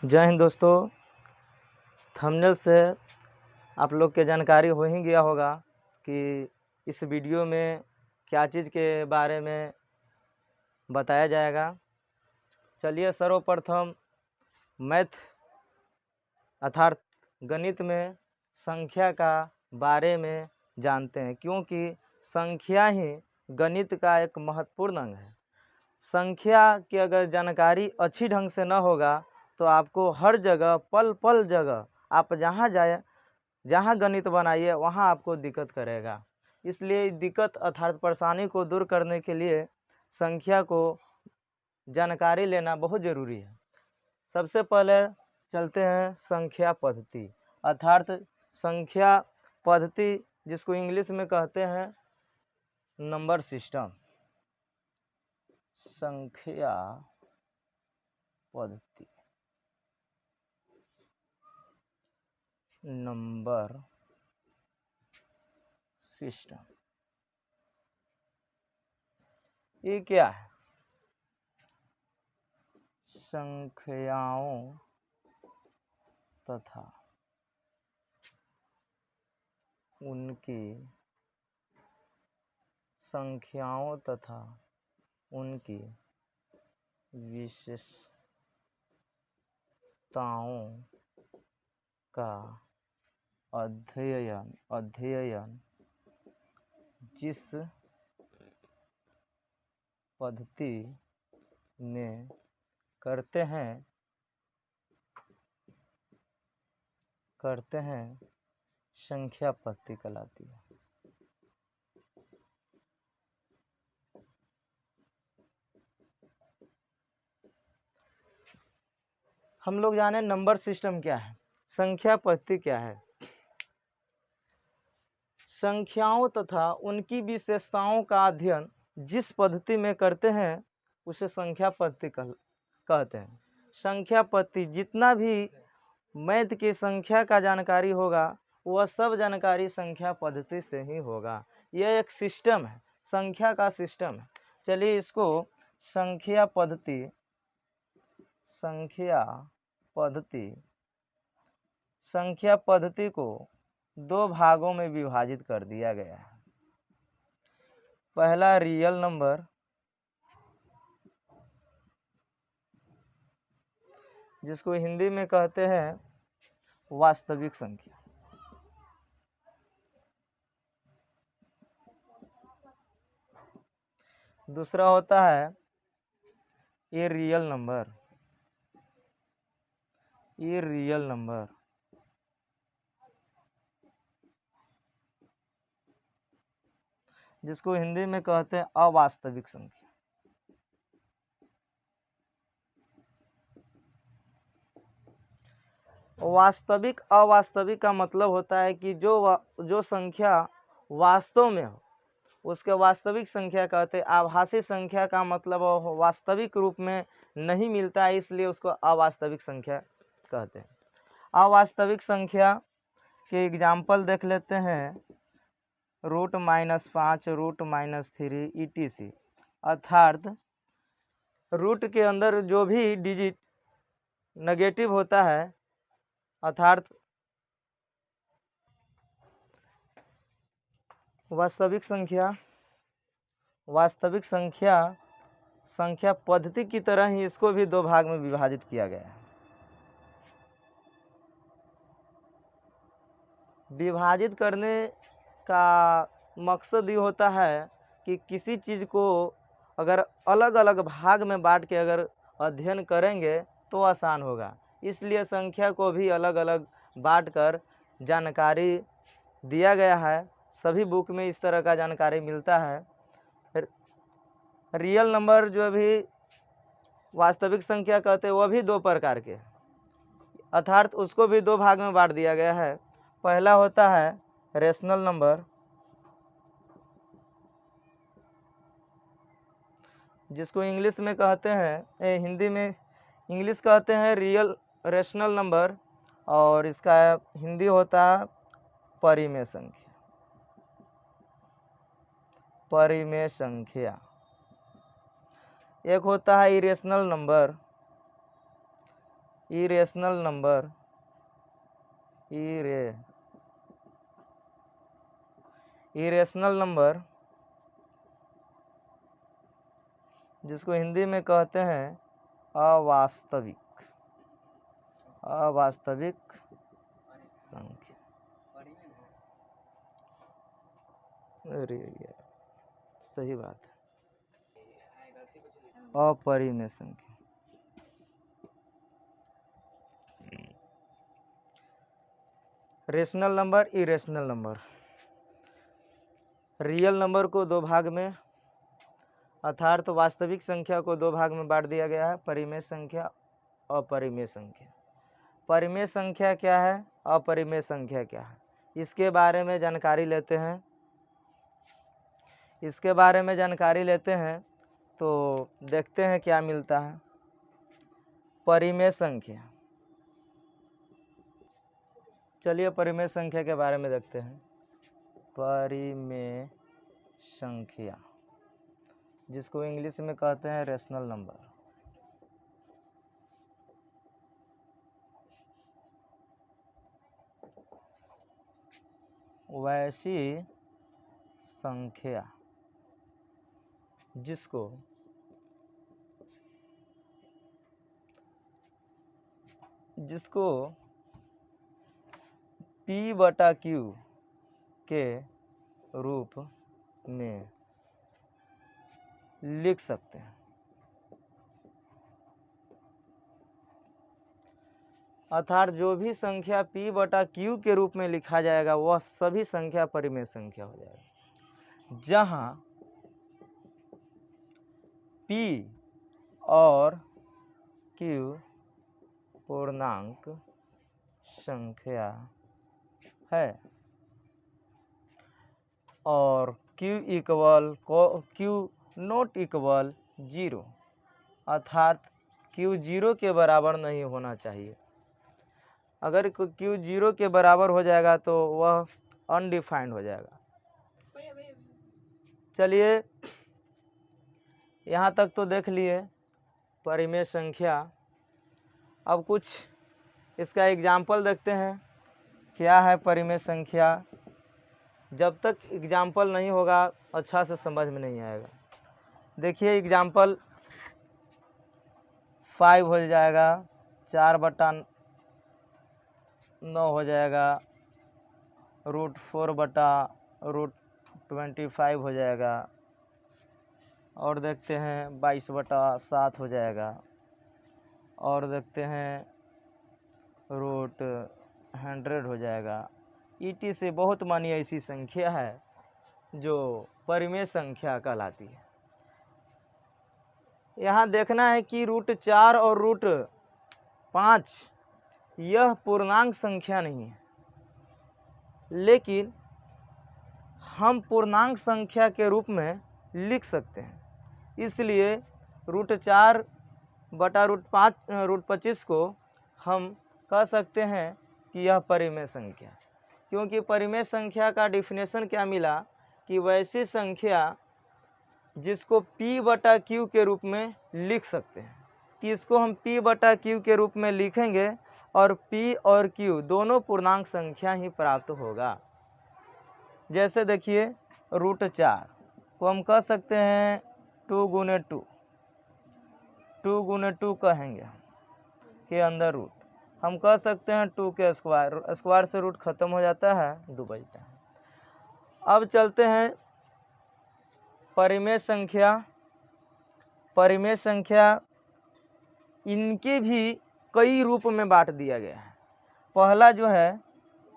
जय हिंद दोस्तों। थंबनेल से आप लोग के जानकारी हो ही गया होगा कि इस वीडियो में क्या चीज़ के बारे में बताया जाएगा। चलिए सर्वप्रथम मैथ अर्थात गणित में संख्या का बारे में जानते हैं, क्योंकि संख्या ही गणित का एक महत्वपूर्ण अंग है। संख्या की अगर जानकारी अच्छी ढंग से न होगा तो आपको हर जगह पल पल जगह आप जहाँ गणित बनाइए वहाँ आपको दिक्कत करेगा। इसलिए दिक्कत अर्थात परेशानी को दूर करने के लिए संख्या को जानकारी लेना बहुत ज़रूरी है। सबसे पहले चलते हैं संख्या पद्धति अर्थात संख्या पद्धति, जिसको इंग्लिश में कहते हैं नंबर सिस्टम। संख्या पद्धति नंबर सिस्टम, ये क्या है? संख्याओं तथा उनकी विशेषताओं का अध्ययन जिस पद्धति में करते हैं संख्या पद्धति कहलाती है। हम लोग जाने नंबर सिस्टम क्या है, संख्या पद्धति क्या है। संख्याओं तथा उनकी विशेषताओं का अध्ययन जिस पद्धति में करते हैं उसे संख्या पद्धति कहते हैं। संख्या पद्धति जितना भी मैथ की संख्या का जानकारी होगा वह सब जानकारी संख्या पद्धति से ही होगा। यह एक सिस्टम है, संख्या का सिस्टम है। चलिए इसको संख्या पद्धति को दो भागों में विभाजित कर दिया गया है। पहला रियल नंबर, जिसको हिंदी में कहते हैं वास्तविक संख्या। दूसरा होता है इरियल नंबर, जिसको हिंदी में कहते हैं अवास्तविक संख्या। वास्तविक अवास्तविक का मतलब होता है कि जो संख्या वास्तव में हो उसके वास्तविक संख्या कहते हैं। आभासी संख्या का मतलब वास्तविक रूप में नहीं मिलता है, इसलिए उसको अवास्तविक संख्या कहते हैं। अवास्तविक संख्या के एग्जाम्पल देख लेते हैं। √-5, √-3 etc। अर्थात रूट के अंदर जो भी डिजिट नेगेटिव होता है अर्थात वास्तविक संख्या पद्धति की तरह ही इसको भी दो भाग में विभाजित किया गया है। विभाजित करने का मकसद ये होता है कि किसी चीज़ को अगर अलग अलग भाग में बांट के अगर अध्ययन करेंगे तो आसान होगा, इसलिए संख्या को भी अलग अलग बांट कर जानकारी दिया गया है। सभी बुक में इस तरह का जानकारी मिलता है। रियल नंबर जो भी वास्तविक संख्या कहते हैं वह भी दो प्रकार के, अर्थात उसको भी दो भाग में बांट दिया गया है। पहला होता है रेशनल नंबर, जिसको इंग्लिश में कहते हैं हिंदी में इंग्लिश कहते हैं रियल रेशनल नंबर, और इसका हिंदी होता है परिमेय संख्या। एक होता है irrational number, irrational number, irrational number जिसको हिंदी में कहते हैं अवास्तविक, अवास्तविक संख्या। अरे यार सही बात है, अपरिमेय संख्या। Rational number, irrational number. Real number को दो भाग में अर्थात वास्तविक संख्या को दो भाग में बांट दिया गया है, परिमेय संख्या, अपरिमेय संख्या। परिमेय संख्या क्या है, अपरिमेय संख्या क्या है, इसके बारे में जानकारी लेते हैं। इसके बारे में जानकारी लेते हैं तो देखते हैं क्या मिलता है। परिमेय संख्या, चलिए परिमेय संख्या के बारे में देखते हैं। परिमेय संख्या जिसको इंग्लिश में कहते हैं रेशनल नंबर। वैसी संख्या जिसको P/Q के रूप में लिख सकते हैं। अर्थात जो भी संख्या P/Q के रूप में लिखा जाएगा वह सभी संख्या परिमेय संख्या हो जाएगा, जहां P और Q पूर्णांक संख्या है और Q नॉट इक्वल 0, अर्थात Q 0 के बराबर नहीं होना चाहिए। अगर Q 0 के बराबर हो जाएगा तो वह अनडिफाइंड हो जाएगा। चलिए यहाँ तक तो देख लिए परिमेय संख्या। अब कुछ इसका एग्जाम्पल देखते हैं, क्या है परिमेय संख्या। जब तक एग्जाम्पल नहीं होगा अच्छा से समझ में नहीं आएगा। देखिए एग्जाम्पल 5 हो जाएगा, 4/9 हो जाएगा, √4/√25 हो जाएगा, और देखते हैं 22/7 हो जाएगा, और देखते हैं √100 हो जाएगा। ET से बहुत मानी ऐसी संख्या है जो परिमेय संख्या कहलाती है। यहाँ देखना है कि √4 और √5 यह पूर्णांक संख्या नहीं है, लेकिन हम पूर्णांक संख्या के रूप में लिख सकते हैं। इसलिए √4/√25 को हम कह सकते हैं कि यह परिमेय संख्या, क्योंकि परिमेय संख्या का डिफिनेशन क्या मिला कि वैसी संख्या जिसको P/Q के रूप में लिख सकते हैं, कि इसको हम P/Q के रूप में लिखेंगे और P और Q दोनों पूर्णांक संख्या ही प्राप्त होगा। जैसे देखिए √4 को हम कह सकते हैं 2 × 2, 2 × 2 कहेंगे के अंदर रूट। हम कह सकते हैं 2 के स्क्वायर, स्क्वायर से रूट खत्म हो जाता है, 2 बचता है। अब चलते हैं परिमेय संख्या। परिमेय संख्या इनके भी कई रूप में बांट दिया गया है। पहला जो है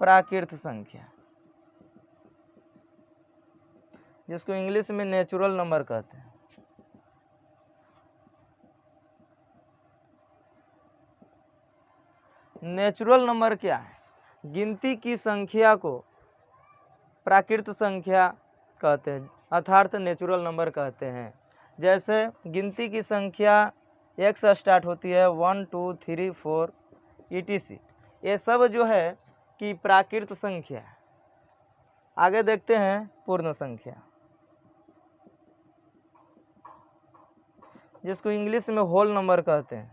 प्राकृत संख्या, जिसको इंग्लिश में नेचुरल नंबर कहते हैं। नेचुरल नंबर क्या है? गिनती की संख्या को प्राकृत संख्या कहते हैं, अर्थात नेचुरल नंबर कहते हैं। जैसे गिनती की संख्या एक से स्टार्ट होती है, 1 2 3 4 ETC, ये सब जो है कि प्राकृत संख्या है। आगे देखते हैं पूर्ण संख्या, जिसको इंग्लिश में होल नंबर कहते हैं।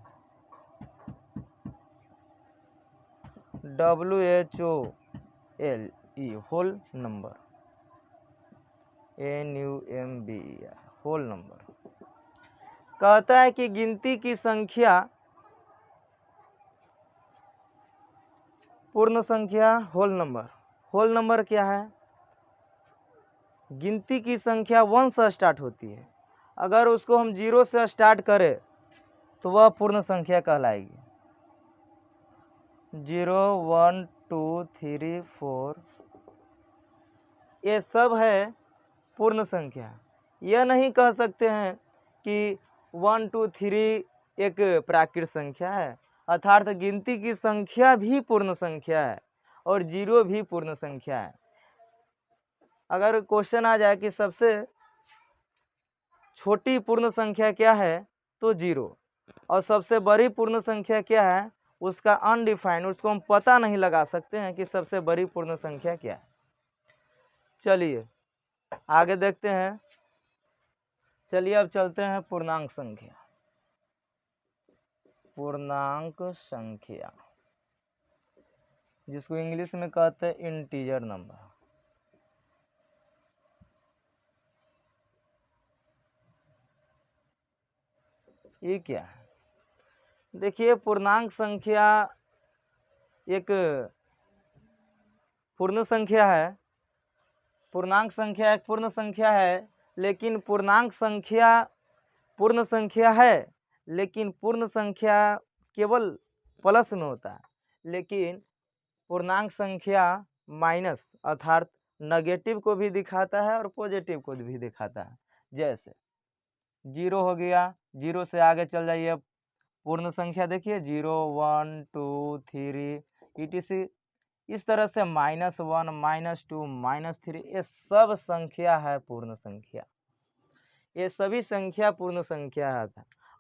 WHOLE whole number, NUMBER whole number. कहता है कि गिनती की संख्या पूर्ण संख्या होल नंबर। होल नंबर क्या है? गिनती की संख्या 1 से स्टार्ट होती है, अगर उसको हम 0 से स्टार्ट करें तो वह पूर्ण संख्या कहलाएगी। 0 1 2 3 4 ये सब है पूर्ण संख्या। यह नहीं कह सकते हैं कि 1 2 3 एक प्राकृत संख्या है, अर्थात गिनती की संख्या भी पूर्ण संख्या है और 0 भी पूर्ण संख्या है। अगर क्वेश्चन आ जाए कि सबसे छोटी पूर्ण संख्या क्या है तो 0, और सबसे बड़ी पूर्ण संख्या क्या है उसका अनडिफाइंड, उसको हम पता नहीं लगा सकते हैं कि सबसे बड़ी पूर्ण संख्या क्या है। चलिए आगे देखते हैं। चलिए अब चलते हैं पूर्णांक संख्या। पूर्णांक संख्या जिसको इंग्लिश में कहते हैं इंटीजर नंबर। ये क्या है? देखिए पूर्णांक संख्या एक पूर्ण संख्या है। पूर्णांक संख्या एक पूर्ण संख्या है, लेकिन पूर्णांक संख्या पूर्ण संख्या है, लेकिन पूर्ण संख्या केवल प्लस में होता है, लेकिन पूर्णांक संख्या माइनस अर्थात नेगेटिव को भी दिखाता है और पॉजिटिव को भी दिखाता है। जैसे 0 हो गया, 0 से आगे चल जाइए पूर्ण संख्या देखिए 0 1 2 3 etc। इस तरह से -1 -2 -3 ये सब संख्या है पूर्ण संख्या। ये सभी संख्या पूर्ण संख्या है,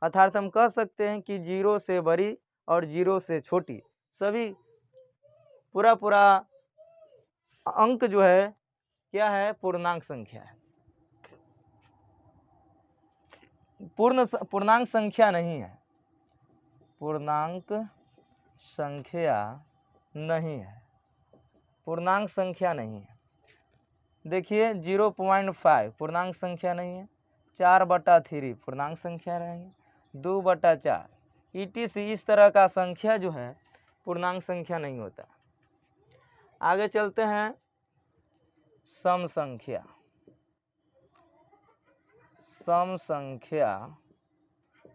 अर्थात हम कह सकते हैं कि 0 से बड़ी और 0 से छोटी सभी पूरा अंक जो है क्या है पूर्णांक संख्या है। पूर्णांक संख्या नहीं है, पूर्णांक संख्या नहीं है, पूर्णांक संख्या नहीं है। देखिए 0.5 पूर्णांक संख्या नहीं है, 4/3 पूर्णांक संख्या नहीं है, 2/4 etc। इस तरह का संख्या जो है पूर्णांक संख्या नहीं होता। आगे चलते हैं सम संख्या। सम संख्या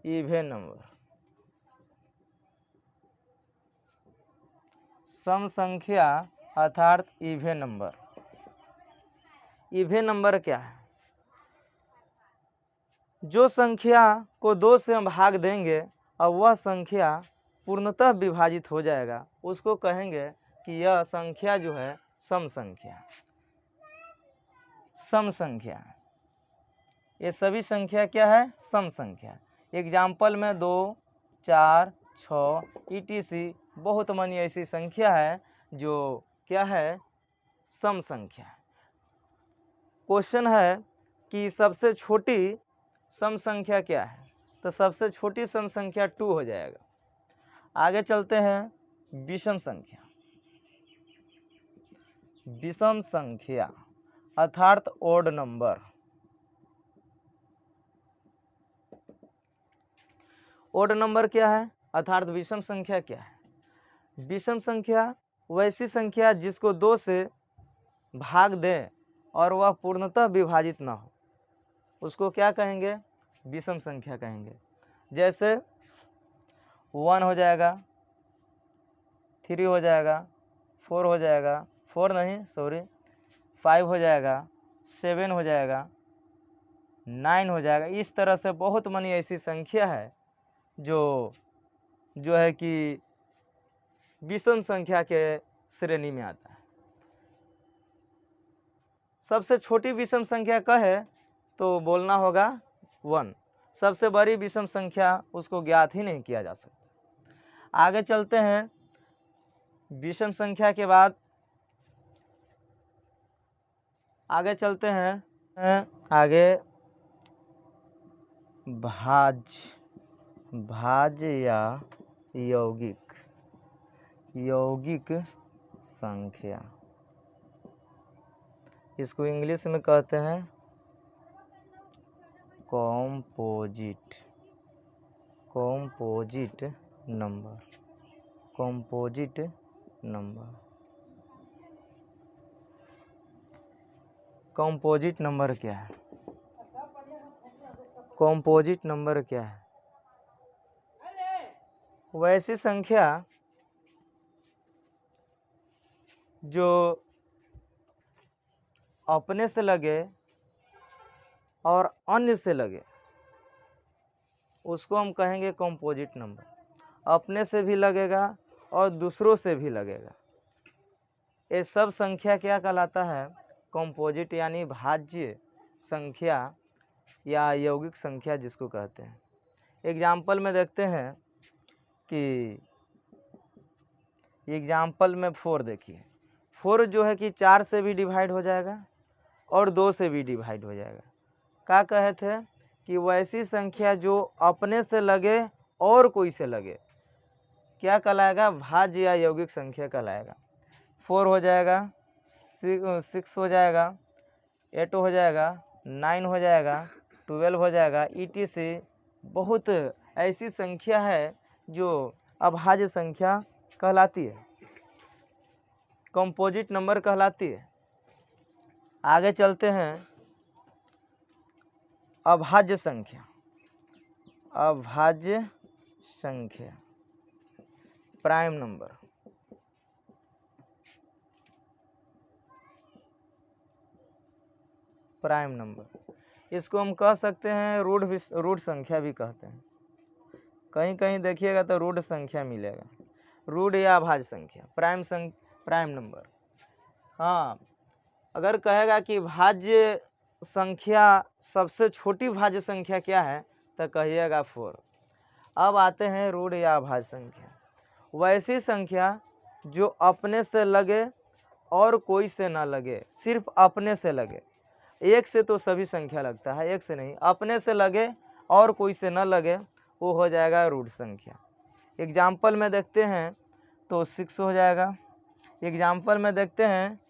इवन नंबर। सम संख्या अर्थात इवन नंबर। इवन नंबर क्या है? जो संख्या को 2 से हम भाग देंगे और वह संख्या पूर्णतः विभाजित हो जाएगा, उसको कहेंगे कि यह संख्या जो है सम संख्या। सम संख्या ये सभी संख्या क्या है? सम संख्या। एग्जाम्पल में 2 4 6 etc बहुत मनी ऐसी संख्या है जो क्या है सम संख्या। क्वेश्चन है कि सबसे छोटी सम संख्या क्या है, तो सबसे छोटी सम संख्या 2 हो जाएगा। आगे चलते हैं विषम संख्या। विषम संख्या अर्थात ओड नंबर। ओड नंबर क्या है अर्थात विषम संख्या क्या है? विषम संख्या वैसी संख्या जिसको 2 से भाग दें और वह पूर्णतः विभाजित ना हो, उसको क्या कहेंगे? विषम संख्या कहेंगे। जैसे 1 हो जाएगा, 3 हो जाएगा, 4 हो जाएगा, 4 नहीं सॉरी 5 हो जाएगा, 7 हो जाएगा, 9 हो जाएगा। इस तरह से बहुत मनी ऐसी संख्या है जो है कि विषम संख्या के श्रेणी में आता है। सबसे छोटी विषम संख्या कहे तो बोलना होगा 1। सबसे बड़ी विषम संख्या उसको ज्ञात ही नहीं किया जा सकता। आगे चलते हैं विषम संख्या के बाद आगे चलते हैं आगे भाज्य या यौगिक। यौगिक संख्या, इसको इंग्लिश में कहते हैं composite number. Composite number, composite number क्या है? कॉम्पोजिट नंबर क्या है? वैसी संख्या जो अपने से लगे और अन्य से लगे, उसको हम कहेंगे कॉम्पोजिट नंबर। अपने से भी लगेगा और दूसरों से भी लगेगा। ये सब संख्या क्या कहलाता है? कॉम्पोजिट, यानी भाज्य संख्या या यौगिक संख्या जिसको कहते हैं। एग्जाम्पल में देखते हैं कि एग्जाम्पल में 4 देखिए। 4 जो है कि 4 से भी डिवाइड हो जाएगा और 2 से भी डिवाइड हो जाएगा। क्या कहे थे कि वैसी संख्या जो अपने से लगे और कोई से लगे क्या कहलाएगा? भाज्य या यौगिक संख्या कहलाएगा। 4 हो जाएगा, 6 हो जाएगा, 8 हो जाएगा, 9 हो जाएगा, 12 हो जाएगा, etc। बहुत ऐसी संख्या है जो अभाज्य संख्या कहलाती है, कंपोजिट नंबर कहलाती है। आगे चलते हैं, अभाज्य संख्या। अभाज्य संख्या, प्राइम नंबर। प्राइम नंबर, इसको हम कह सकते हैं रूढ़ संख्या भी कहते हैं। कहीं कहीं देखिएगा तो रूढ़ संख्या मिलेगा, रूढ़ या अभाज्य संख्या, प्राइम नंबर। हाँ, अगर कहेगा कि भाज्य संख्या सबसे छोटी भाज्य संख्या क्या है तो कहिएगा 4। अब आते हैं रूढ़ या अभाज्य संख्या। वैसी संख्या जो अपने से लगे और कोई से ना लगे, सिर्फ अपने से लगे। एक से तो सभी संख्या लगता है, एक से नहीं, अपने से लगे और कोई से न लगे, वो हो जाएगा रूढ़ संख्या। एग्जाम्पल में देखते हैं तो 6 हो जाएगा, एग्जाम्पल में देखते हैं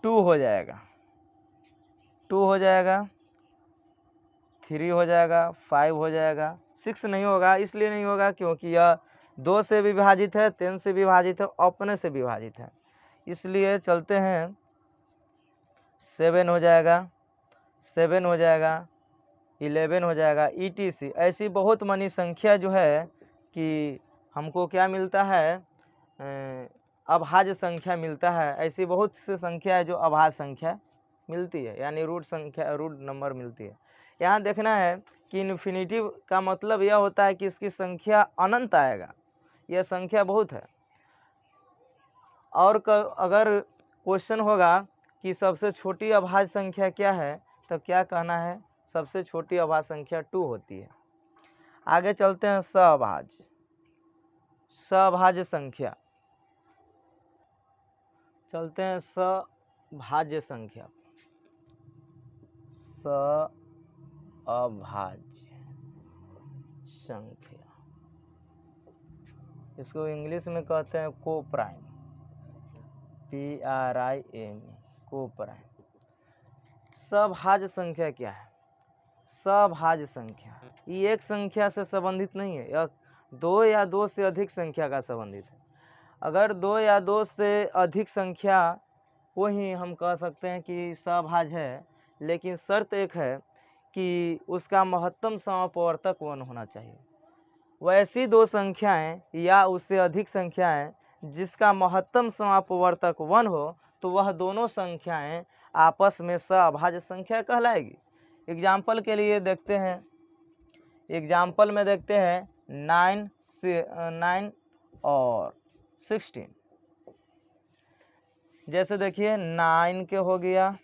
2 हो जाएगा, 2 हो जाएगा, 3 हो जाएगा, 5 हो जाएगा। 6 नहीं होगा, इसलिए नहीं होगा क्योंकि यह 2 से भी विभाजित है, 10 से भी विभाजित है, अपने से भी विभाजित है। इसलिए चलते हैं, 7 हो जाएगा, 7 हो जाएगा, 11 हो जाएगा, etc। ऐसी बहुत मनी संख्या जो है कि हमको क्या मिलता है? अभाज्य संख्या मिलता है। ऐसी बहुत सी संख्या है जो अभाज्य संख्या मिलती है, यानी रूढ़ नंबर मिलती है। यहाँ देखना है कि इन्फिनिटिव का मतलब यह होता है कि इसकी संख्या अनंत आएगा, यह संख्या बहुत है। और अगर क्वेश्चन होगा कि सबसे छोटी अभाज्य संख्या क्या है तो क्या कहना है? सबसे छोटी अभाज्य संख्या 2 होती है। आगे चलते हैं, सभाज्य संख्या। चलते हैं सभाज्य संख्या, सभाज्य संख्या, इसको इंग्लिश में कहते हैं कोप्राइम, PRIME, कोप्राइम। सभाज्य संख्या क्या है? सभाज्य संख्या ये एक संख्या से संबंधित नहीं है, यह 2 या 2 से अधिक संख्या का संबंधित है। अगर 2 या 2 से अधिक संख्या को ही हम कह सकते हैं कि सभाज्य है, लेकिन शर्त एक है कि उसका महत्तम समापवर्तक 1 होना चाहिए। वैसी 2 संख्याएं या उससे अधिक संख्याएं जिसका महत्तम समापवर्तक 1 हो तो वह दोनों संख्याएं आपस में सभाज्य संख्या कहलाएगी। एग्जाम्पल के लिए देखते हैं, एग्जाम्पल में देखते हैं 9 और 16। जैसे देखिए 9 के हो गया,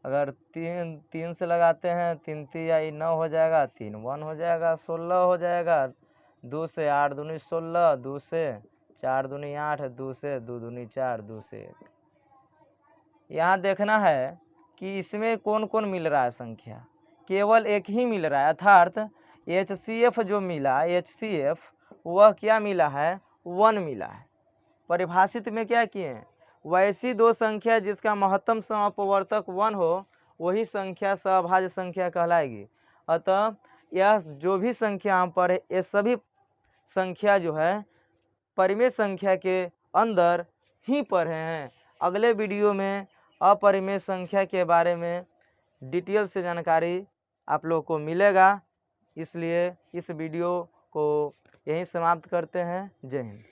अगर 3 से लगाते हैं, 3 3 9 हो जाएगा, 3 1 हो जाएगा, 16 हो जाएगा, 2 से 8 दूनी 16, 2 से 4 दूनी 8, 2 से 2 दूनी 4, 2 से 1। यहाँ देखना है कि इसमें कौन कौन मिल रहा है संख्या, केवल एक ही मिल रहा है, अर्थात HCF जो मिला, HCF वह क्या मिला है? 1 मिला है। परिभाषित में क्या किए हैं, वैसी दो संख्या जिसका महत्तम समापवर्तक 1 हो वही संख्या सहभाज्य संख्या कहलाएगी। अतः यह जो भी संख्या हम पढ़े ये सभी संख्या जो है परिमेय संख्या के अंदर ही पढ़े हैं। अगले वीडियो में अपरिमेय संख्या के बारे में डिटेल से जानकारी आप लोग को मिलेगा। इसलिए इस वीडियो को यहीं समाप्त करते हैं। जय हिंद।